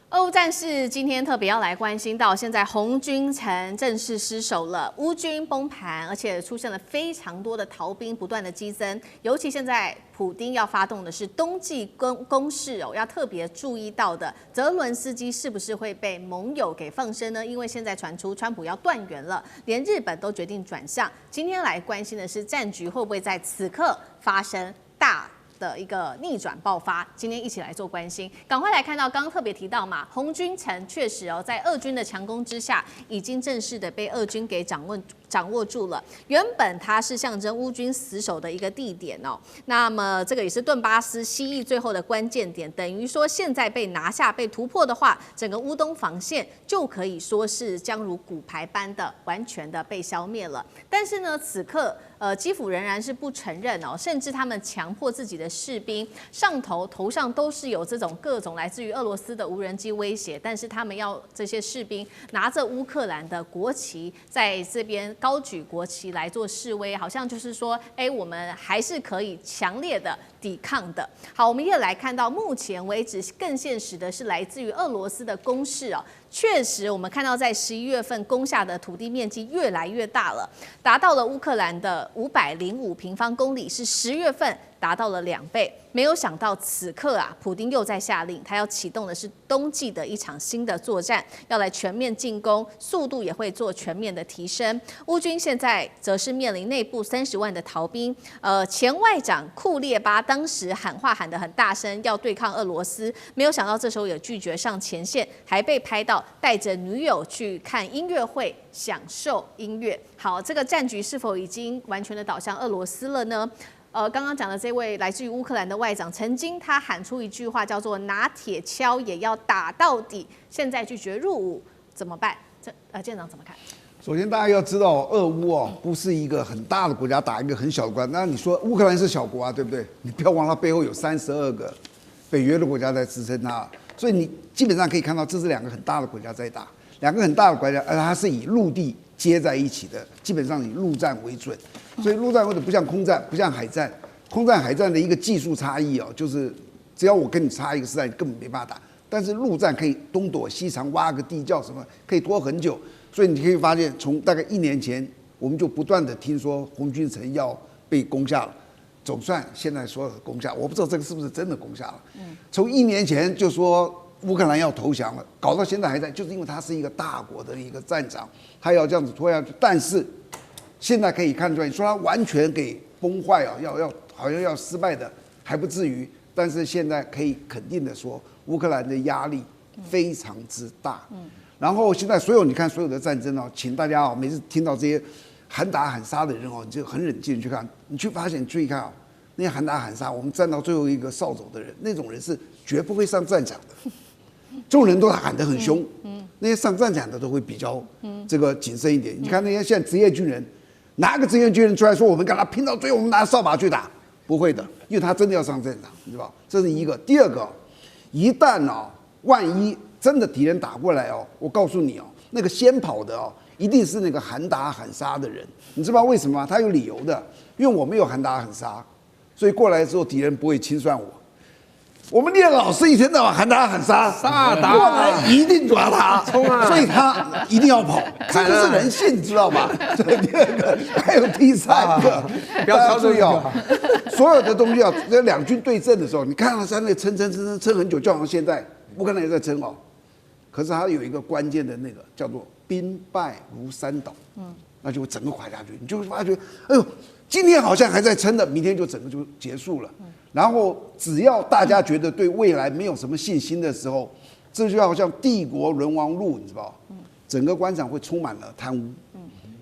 俄乌战事今天特别要来关心到，现在红军城正式失守了，乌军崩盘，而且出现了非常多的逃兵不断的激增，尤其现在普丁要发动的是冬季攻势哦，要特别注意到的，泽伦斯基是不是会被盟友给放生呢？因为现在传出川普要断援了，连日本都决定转向。今天来关心的是战局会不会在此刻发生大的一个逆转爆发，今天一起来做关心。赶快来看到，刚刚特别提到嘛，红军城确实哦，在俄军的强攻之下，已经正式的被俄军给掌握住了。原本它是象征乌军死守的一个地点哦，那么这个也是顿巴斯西翼最后的关键点，等于说现在被拿下、被突破的话，整个乌东防线就可以说是将如骨牌般的完全的被消灭了。但是呢，此刻基辅仍然是不承认哦，甚至他们强迫自己的士兵头上都是有这种各种来自于俄罗斯的无人机威胁，但是他们要这些士兵拿着乌克兰的国旗，在这边高举国旗来做示威，好像就是说，我们还是可以强烈的抵抗的。好，我们也来看到，目前为止更现实的是来自于俄罗斯的攻势哦。确实，我们看到在11月份攻下的土地面积越来越大了，达到了乌克兰的505平方公里，是10月份达到了2倍。没有想到此刻啊，普丁又在下令，他要启动的是冬季的一场新的作战，要来全面进攻，速度也会做全面的提升。乌军现在则是面临内部30万的逃兵。前外长库列巴当时喊话喊得很大声，要对抗俄罗斯，没有想到这时候也拒绝上前线，还被拍到带着女友去看音乐会，享音乐。好，这个战局是否已经完全的倒向俄罗斯了呢？刚刚讲的这位来自于乌克兰的外长，曾经他喊出一句话叫做"拿铁锹也要打到底"，现在拒绝入伍怎么办？舰长怎么看？首先，大家要知道，俄乌不是一个很大的国家打一个很小的国家。那你说乌克兰是小国啊，对不对？你不要忘了，背后有32个北约的国家在支撑它，所以你基本上可以看到，这是2个很大的国家在打，2个很大的国家，而它是以陆地接在一起的，基本上以陆战为准。所以陆战或者不像空战，不像海战，空战海战的一个技术差异哦，就是只要我跟你差一个时代，你根本没办法打。但是陆战可以东躲西藏，挖个地窖什么，可以拖很久。所以你可以发现，从大概1年前，我们就不断的听说红军城要被攻下了，总算现在说攻下，我不知道这个是不是真的攻下了。从1年前就说乌克兰要投降了，搞到现在还在，就是因为它是一个大国的一个战场，它要这样子拖下去。但是现在可以看出来，你说它完全给崩坏啊，好像要失败的还不至于，但是现在可以肯定的说，乌克兰的压力非常之大。然后现在你看所有的战争哦，请大家每次听到这些喊打喊杀的人哦，你就很冷静去看，你去发现，注意看啊，那些喊打喊杀，我们站到最后一个扫帚的人，那种人是绝不会上战场的。众人都喊得很凶，那些上战场的都会比较这个谨慎一点。你看那些现在职业军人，哪个职业军人出来说我们跟他拼到最后，我们拿扫把去打？不会的，因为他真的要上战场，你知道吧？这是一个。第二个，一旦万一真的敌人打过来我告诉你那个先跑的一定是那个喊打喊杀的人。你知道为什么吗？他有理由的，因为我没有喊打喊杀，所以过来之后敌人不会清算我。我们聂老师一天到晚喊打喊杀，过来一定抓他，所以他一定要跑，这就是人性，知道吧？这第二个，还有第3个，不要注意所有的东西这两军对阵的时候，你看到在那撑很久，就好像现在乌克兰也在撑可是它有一个关键的那个叫做兵败如山倒，那就会整个垮下去，你就会发觉，哎呦，今天好像还在撑的，明天就整个就结束了。然后只要大家觉得对未来没有什么信心的时候，这就好像帝国沦亡录，你知道，整个官场会充满了贪污。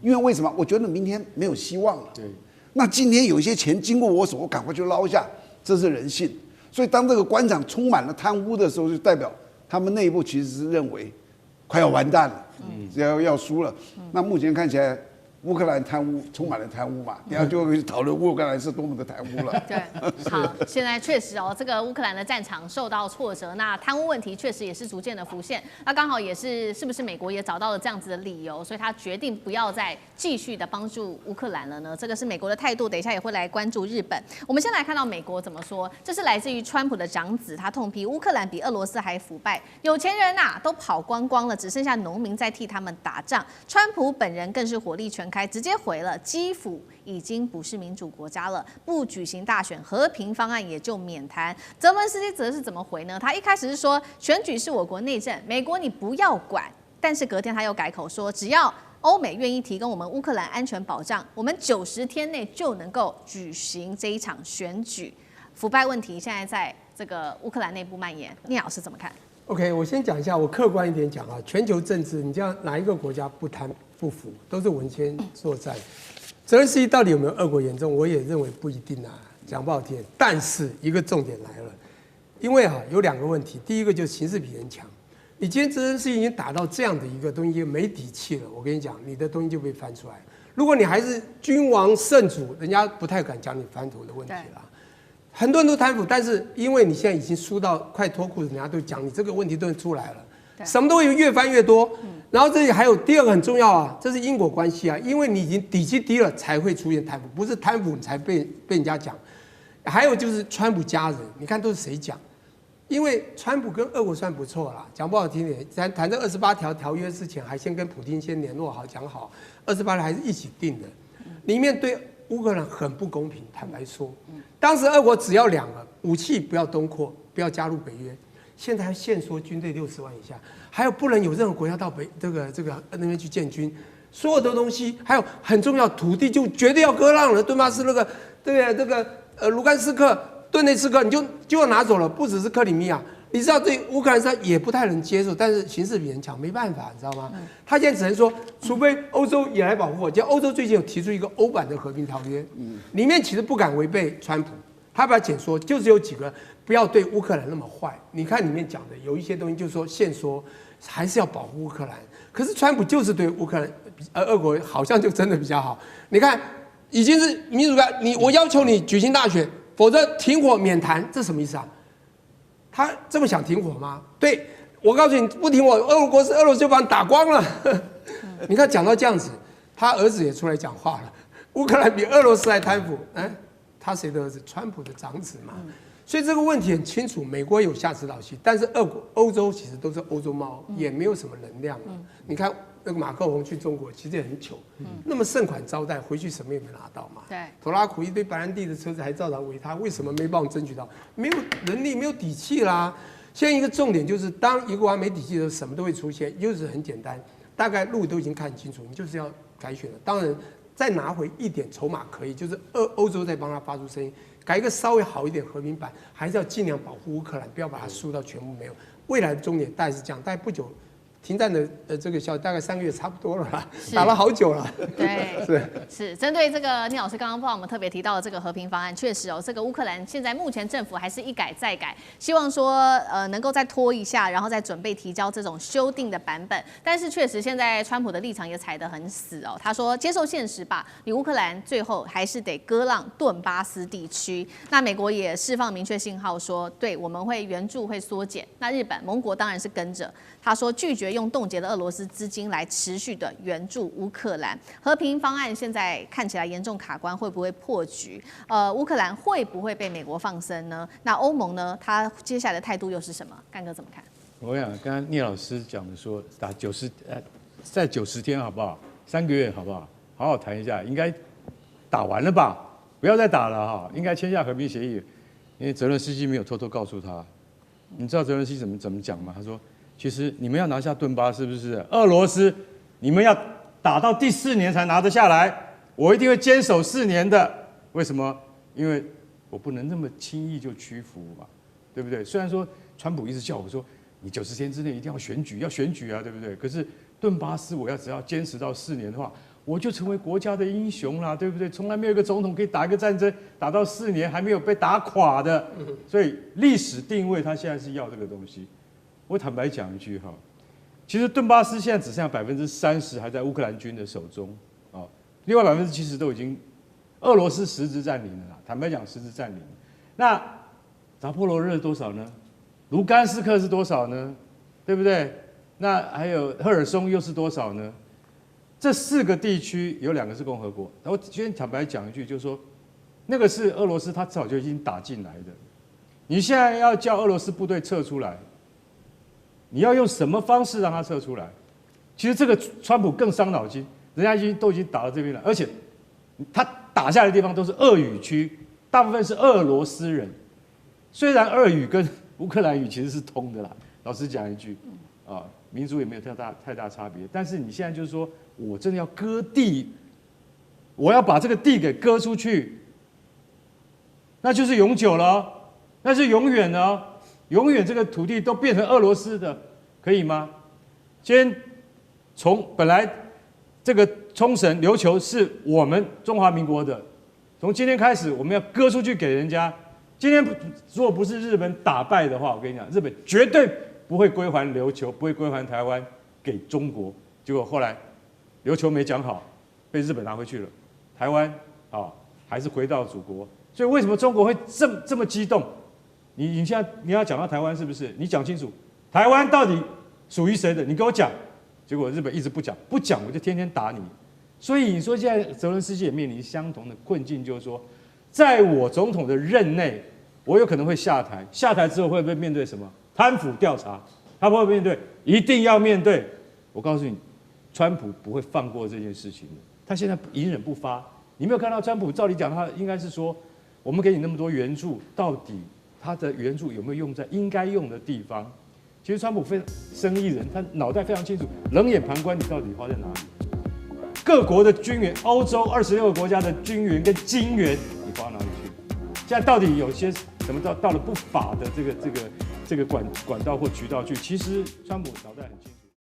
因为什么？我觉得明天没有希望了。对，那今天有一些钱经过我手，我赶快去捞下，这是人性。所以当这个官场充满了贪污的时候，就代表他们内部其实是认为快要完蛋了，要输了。那目前看起来，乌克兰贪污充满了贪污嘛，等下就会讨论乌克兰是多么的贪污了。对，好，现在确实哦，这个乌克兰的战场受到挫折，那贪污问题确实也是逐渐的浮现。那刚好也是不是美国也找到了这样子的理由，所以他决定不要再继续的帮助乌克兰了呢？这个是美国的态度，等一下也会来关注日本。我们先来看到美国怎么说，这是来自于川普的长子，他痛批乌克兰比俄罗斯还腐败，有钱人啊都跑光光了，只剩下农民在替他们打仗。川普本人更是火力全开，直接回了基辅已经不是民主国家了，不举行大选，和平方案也就免谈。泽文斯基则是怎么回呢？他一开始是说选举是我国内政，美国你不要管，但是隔天他又改口说，只要欧美愿意提供我们乌克兰安全保障，我们90天内就能够举行这一场选举。腐败问题现在在这个乌克兰内部蔓延，聂老师怎么看？OK， 我先讲一下，我客观一点讲啊，全球政治，你这样哪一个国家不贪不腐，都是文宣作战。泽连斯基到底有没有恶果严重？我也认为不一定啊，讲不好听。但是一个重点来了，因为有2个问题，第一个就是形势比人强。你今天泽连斯基已经打到这样的一个东西没底气了，我跟你讲，你的东西就被翻出来。如果你还是君王圣主，人家不太敢讲你反腐的问题了。很多人都贪腐，但是因为你现在已经输到快脱裤子，人家都讲你这个问题都出来了，什么都会越翻越多。然后这里还有第2个很重要啊，这是因果关系啊，因为你已经底气低了，才会出现贪腐，不是贪腐你才被人家讲。还有就是川普家人，你看都是谁讲？因为川普跟俄国算不错啦，讲不好听点，谈这28条条约之前，还先跟普丁先联络好讲好，28条还是一起定的，里面对乌克兰很不公平，坦白说，当时俄国只要2个武器不要东扩，不要加入北约，现在还限缩军队60万以下，还有不能有任何国家到这个那边去建军，所有的东西，还有很重要土地就绝对要割让了，顿巴斯那个对这个卢甘斯克、顿内茨克你就要拿走了，不只是克里米亚。你知道对乌克兰上也不太能接受，但是形势比人强，没办法，你知道吗？他现在只能说，除非欧洲也来保护我。就欧洲最近有提出一个欧版的和平条约，里面其实不敢违背川普，他把它解说，就是有几个不要对乌克兰那么坏。你看里面讲的有一些东西，就是说限缩还是要保护乌克兰，可是川普就是对乌克兰，俄国好像就真的比较好。你看，已经是民主国家，我要求你举行大选，否则停火免谈，这什么意思啊？他这么想停火吗？对，我告诉你，不停火，俄罗斯就把你打光了。你看讲到这样子，他儿子也出来讲话了。乌克兰比俄罗斯还贪腐，他谁的儿子？川普的长子嘛。所以这个问题很清楚，美国有下指导棋，但是欧洲其实都是欧洲猫，也没有什么能量了。你看那个马克宏去中国，其实也很糗，那么盛款招待，回去什么也没拿到嘛。对，拖拉苦一堆白兰地的车子还照常围他，为什么没帮我争取到？没有能力，没有底气啦。现在一个重点就是，当一个国家没底气的时候，什么都会出现，就是很简单，大概路都已经看清楚，你就是要改选了。当然，再拿回一点筹码可以，就是欧洲在帮他发出声音。改一个稍微好一点和平版，还是要尽量保护乌克兰，不要把它输到全部没有。未来的终点大概是这样，大概不久停战的这个消息大概3个月差不多了啦，打了好久了。对，是针对这个聂老师刚刚帮我们特别提到的这个和平方案，确实这个乌克兰现在目前政府还是一改再改，希望说能够再拖一下，然后再准备提交这种修订的版本。但是确实现在川普的立场也踩得很死他说接受现实吧，你乌克兰最后还是得割让顿巴斯地区。那美国也释放明确信号说，对，我们会援助会缩减。那日本、盟国当然是跟着，他说拒绝用冻结的俄罗斯资金来持续的援助乌克兰。和平方案现在看起来严重卡关，会不会破局？乌克兰会不会被美国放生呢？那欧盟呢？他接下来的态度又是什么？干哥怎么看？我想刚刚聂老师讲的说，在90天好不好？3个月好不好？好好谈一下，应该打完了吧？不要再打了哈，应该签下和平协议。因为泽连斯基没有偷偷告诉他，你知道泽连斯基怎么讲吗？他说，其实你们要拿下顿巴斯，是不是？俄罗斯，你们要打到第4年才拿得下来，我一定会坚守4年的。为什么？因为我不能那么轻易就屈服嘛，对不对？虽然说川普一直叫我说，你90天之内一定要选举啊，对不对？可是顿巴斯我只要坚持到4年的话，我就成为国家的英雄啦，对不对？从来没有一个总统可以打一个战争打到4年还没有被打垮的，所以历史定位他现在是要这个东西。我坦白讲一句哈，其实顿巴斯现在只剩下30%还在乌克兰军的手中啊，另外70%都已经俄罗斯实质占领了啦。坦白讲，实质占领。那扎波罗热多少呢？卢甘斯克是多少呢？对不对？那还有赫尔松又是多少呢？这4个地区有2个是共和国。我先坦白讲一句，就是说，那个是俄罗斯，他早就已经打进来的。你现在要叫俄罗斯部队撤出来，你要用什么方式让他撤出来？其实这个川普更伤脑筋，人家都已经打到这边了，而且他打下来的地方都是俄语区，大部分是俄罗斯人。虽然俄语跟乌克兰语其实是通的啦，老实讲一句，民族也没有太大差别。但是你现在就是说，我真的要割地，我要把这个地给割出去，那就是永久了，那是永远了，永远这个土地都变成俄罗斯的，可以吗？今天从本来这个冲绳琉球是我们中华民国的，从今天开始我们要割出去给人家。今天如果不是日本打败的话，我跟你讲，日本绝对不会归还琉球，不会归还台湾给中国。结果后来琉球没讲好，被日本拿回去了，台湾还是回到祖国。所以为什么中国会这么激动？你现在你要讲到台湾是不是？你讲清楚，台湾到底属于谁的？你给我讲。结果日本一直不讲我就天天打你。所以你说现在泽伦斯基也面临相同的困境，就是说，在我总统的任内，我有可能会下台，下台之后会不会面对什么贪腐调查？他不会面对，一定要面对。我告诉你，川普不会放过这件事情的。他现在隐忍不发。你没有看到川普？照理讲，他应该是说，我们给你那么多援助，到底他的援助有没有用在应该用的地方？其实川普非常生意人，他脑袋非常清楚，冷眼旁观你到底花在哪里。各国的军援，欧洲26个国家的军援跟金援，你花哪里去？现在到底有些什么到了不法的这个管道或渠道去？其实川普脑袋很清楚。